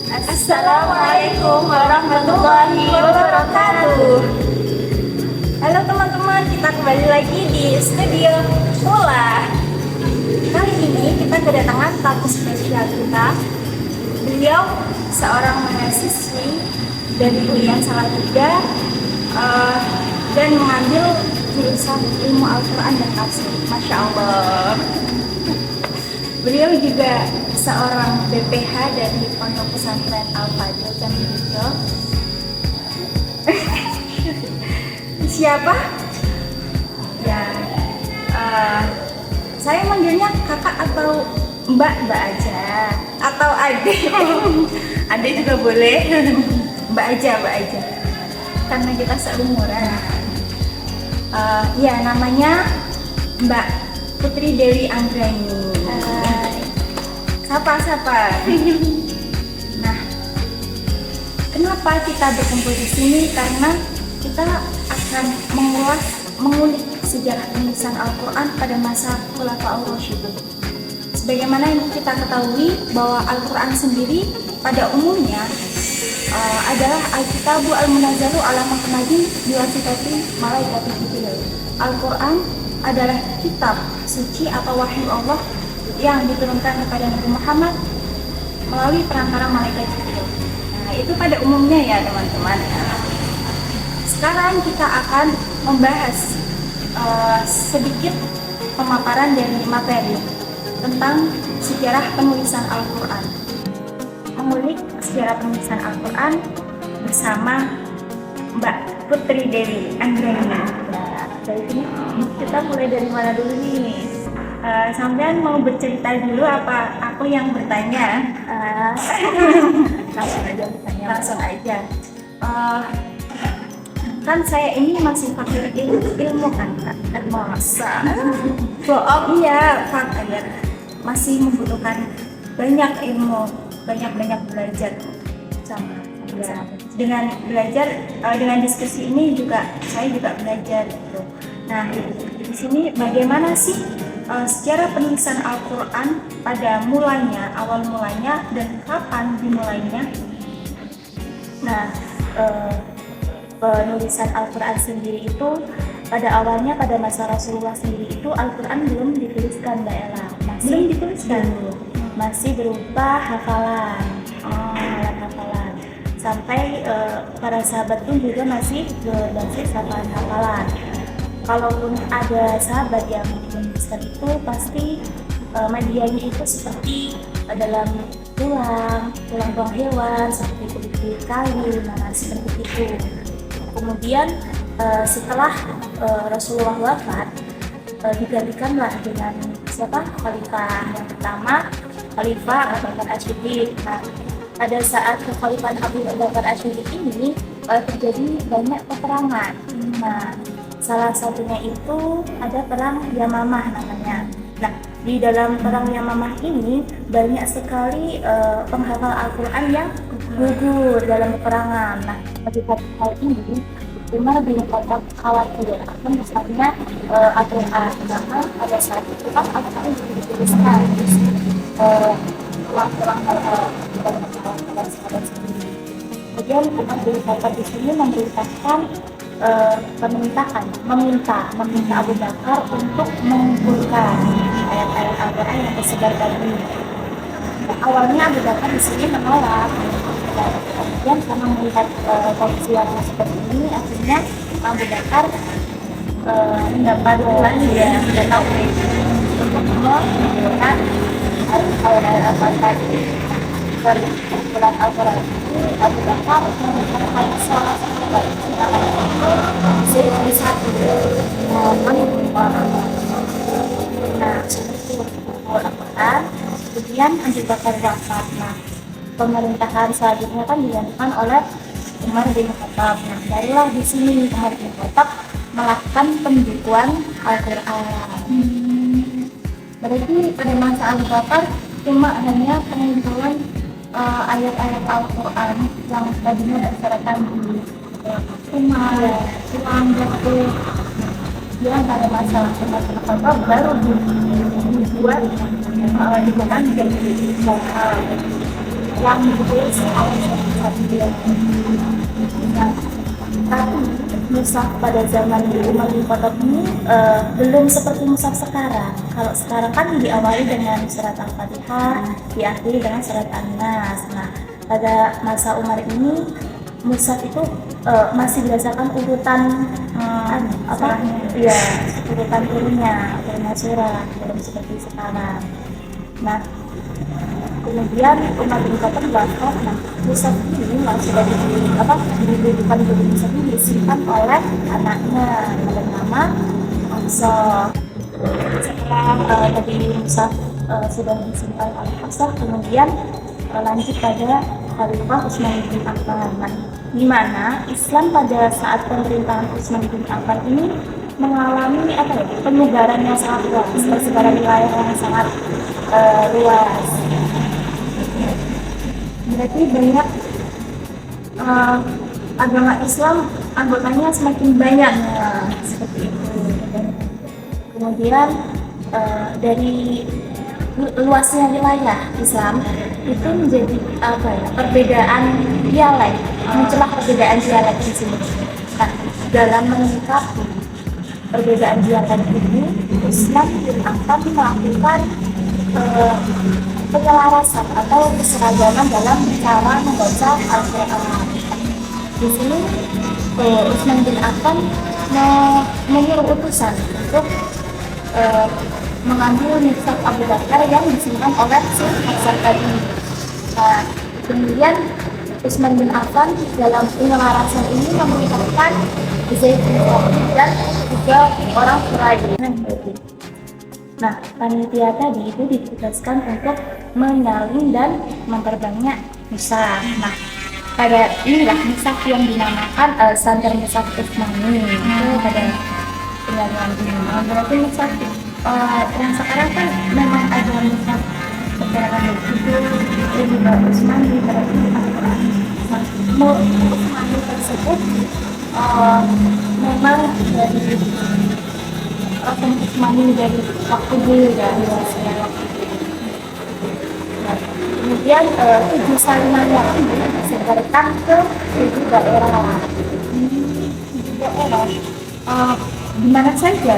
Assalamualaikum warahmatullahi wabarakatuh. Halo teman-teman, kita kembali lagi di studio Mula. Kali ini kita kedatangan tamu spesial kita. Beliau seorang mahasiswi dari kuliah Salatiga dan mengambil jurusan ilmu Al-Quran dan Tafsir. Masya Allah. Beliau juga seorang BPH dari Pondok Pesantren Al-Fadil Jamil. Siapa? Ya, saya manggilnya kakak atau mbak aja, atau adik. Adik juga boleh. Mbak aja. Karena kita seumuran. Ya, namanya Mbak Putri Dewi Anggreni. Sapa. Nah, kenapa kita berkumpul di sini? Karena kita akan mengulik sejarah penulisan Al-Quran pada masa Khulafaur Rasyidun. Sebagaimana yang kita ketahui bahwa Al-Quran sendiri pada umumnya adalah Al-Kitabu Al-Munazzalu ala Muhammadin biwasitati malaikatil Jibril. Al-Quran adalah kitab suci atau wahyu Allah yang diturunkan kepada Nabi Muhammad melalui perantara malaikat Jibril. Nah, itu pada umumnya ya teman-teman. Sekarang kita akan membahas sedikit pemaparan dari materi tentang sejarah penulisan Al-Quran. Mengulik sejarah penulisan Al-Quran bersama Mbak Putri Dewi Anggreni. Nah, dari sini kita mulai dari mana dulu nih? Sampean mau bercerita dulu apa aku yang bertanya? Langsung aja. Kan saya ini masih fakir ilmu kan Kak? Masa? Bohong ya, fakir. Masih membutuhkan banyak ilmu, banyak belajar sama. Ya. Dengan belajar, dengan diskusi ini juga saya juga belajar gitu. Nah, di sini bagaimana sih sejarah penulisan Al-Quran pada awal mulanya dan kapan dimulainya? Nah, penulisan Al-Quran sendiri itu pada awalnya pada masa Rasulullah sendiri itu Al-Quran belum dituliskan Mbak Ella. Belum dituliskan, masih berupa hafalan, hafalan. Sampai para sahabat pun juga masih berbasis hafalan. Kalaupun ada sahabat yang menuliskan itu pasti medianya itu seperti dalam tulang hewan, seperti kulit kayu, seperti itu. Kemudian setelah Rasulullah wafat, digantikanlah dengan khalifah yang pertama, Khalifah Abu Bakar Ash-Shiddiq. Nah, pada saat kekhalifahan Abu Bakar Ash-Shiddiq ini terjadi banyak peperangan. Nah, salah satunya itu ada perang Yamamah namanya. Nah, di dalam perang Yamamah ini banyak sekali penghafal Al-Quran yang gugur dalam peperangan. Nah, akibat hal ini Umar bin Khattab khawatir akan misalnya Al-Quran, karena pada saat itu kan Al-Quran juga dituliskan langkah-langkah pada sahabat sendiri. Kemudian Umar bin Khattab di sini memerintahkan meminta Abu Bakar untuk mengumpulkan ayat-ayat Al-Quran yang tersebar tadi. Nah, awalnya Abu Bakar di sini menolak. Kemudian karena melihat kondisi yang seperti ini, akhirnya Abu Bakar mendapat untuk mengumpulkan ayat-ayat Al-Quran dari kumpulan Al-Quran itu. Abu Bakar meminta salah satu dari satu nah seperti Al-Quran. Kemudian Abu Bakar wafat. Nah, pemerintahan selanjutnya kan digantikan oleh Umar bin Khattab. Nah, barulah di sini Umar bin Khattab melakukan pembukuan Al-Quran. Berarti pada masa Abu Bakar cuma hanya pengumpulan ayat-ayat Al-Quran yang tadinya berserakan di rumah, uang, buku. Dia pada masa Umar bin Khattab baru dibuat dibuat menjadi lokal. yang ditulis oleh Satya. Nah, tapi mushaf pada zaman Umar bin Khattab ini belum seperti mushaf sekarang. Kalau sekarang kan diawali dengan surat Al-Fatihah, diakhiri dengan surat An-Nas. Nah, pada masa Umar ini mushaf itu masih berdasarkan urutan ya, urutan turunnya surat, belum seperti sekarang. Nah, kemudian Umar bin Khattab wafat. Nah, mushaf ini sudah didudukan dulu, mushaf ini disimpan oleh anaknya bernama Hafsah. Setelah tadi mushaf sudah disimpan oleh Hafsah, kemudian lanjut pada Khalifah Utsman bin Affan. Nah, di mana Islam pada saat pemerintahan Utsman bin Affan ini mengalami penyebaran yang sangat luas, persebaran wilayah yang sangat luas. Berarti banyak agama Islam anggotanya semakin banyak, seperti itu. Kemudian dari luasnya wilayah Islam itu menjadi perbedaan dialek, muncullah perbedaan dialek di sini. Nah, dalam menyikapi perbedaan dialek ini, Utsman bin Affan melakukan penyelarasan atau keseragaman dalam cara membaca Al-Quran. Di sini Utsman bin Affan menyuruh utusan untuk mengambil mushaf Abu Bakar yang disimpan oleh si Hafsah tadi. Nah, kemudian Utsman bin Affan dalam penyelarasan ini memerintahkan Zaid bin Thabit dan juga orang Quraisy. Nah, panitia tadi itu ditugaskan untuk menyalin dan memperbanyak mushaf. Nah, pada inilah mushaf yang dinamakan standar mushaf Utsmani itu pada penyalian ini. Nah, berarti mushaf yang sekarang kan memang ada mushaf sekarang itu juga Utsmani, berarti Utsmani tersebut memang dari Utsmani dari waktu dulu dari kemudian 7 salinan yang ini disebarkan ke 7 daerah. Di mana saja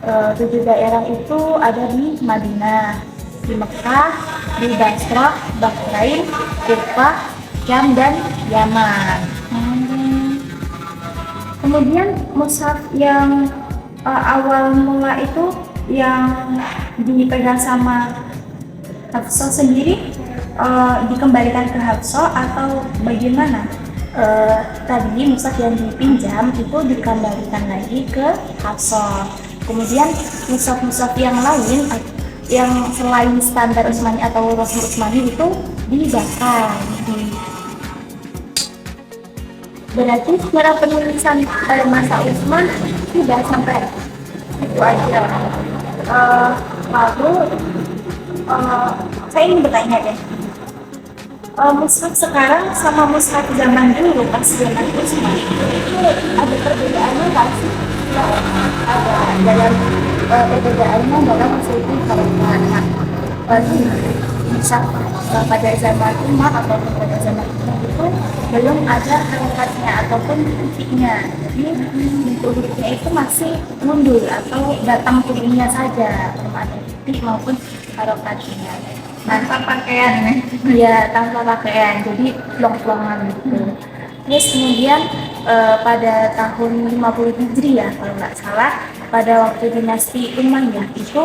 7 daerah itu ada di Madinah, di Mekah, di Basrah, Bahrain, Kufah, Syam, dan Yaman. Kemudian mushaf yang awal mula itu yang dipegang sama Hafsah sendiri dikembalikan ke Hafsah atau bagaimana? Tadi mushaf yang dipinjam itu dikembalikan lagi ke Hafsah. Kemudian mushaf-mushaf yang lain yang selain standar Utsmani atau Rasul Utsmani itu dibakar. Berarti secara penulisan pada masa Utsman tidak sampai itu aja. Lalu saya ingin bertanya deh, mushaf sekarang sama mushaf zaman dulu pas zaman Utsman itu ada perbedaannya nggak sih? Ada dalam perbedaannya dalam segi kalimat. Mushaf pada zaman Umar ataupun pada zaman Utsman itu belum ada harokatnya ataupun titiknya. Jadi hurufnya itu masih mundur atau datang turunnya saja, belum ada titik maupun harokatnya. Tanpa pakaian, ya tanpa pakaian, jadi plong-plongan gitu. Terus kemudian pada tahun 50 Hijriah kalau nggak salah, pada waktu dinasti Umayyah itu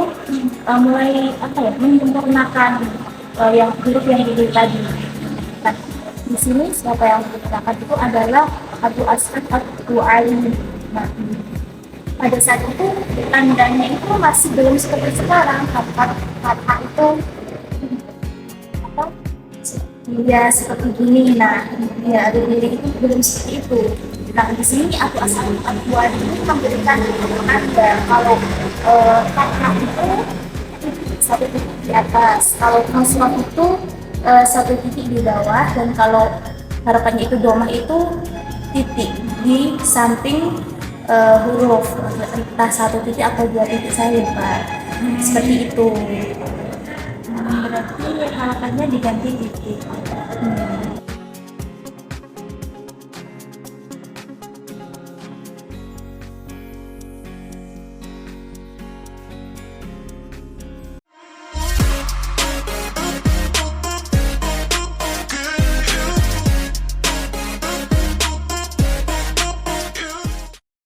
mulai menyempurnakan yang huruf yang dulu tadi. Nah, di sini siapa yang digunakan itu adalah Abu As'ad Ad-Du'ali. Nah, pada saat itu tandanya itu masih belum seperti sekarang, kata itu ya seperti gini. Nah, ya ada diri itu belum seperti itu. Nah, di sini Abu As'ad Ad-Du'ali itu memberikan tanda kalau kata itu satu titik di atas, kalau nasrah itu satu titik di bawah, dan kalau harapannya itu domah itu titik di samping huruf, entah satu titik atau 2 titik saya Pak. Seperti itu. Berarti harapannya diganti titik.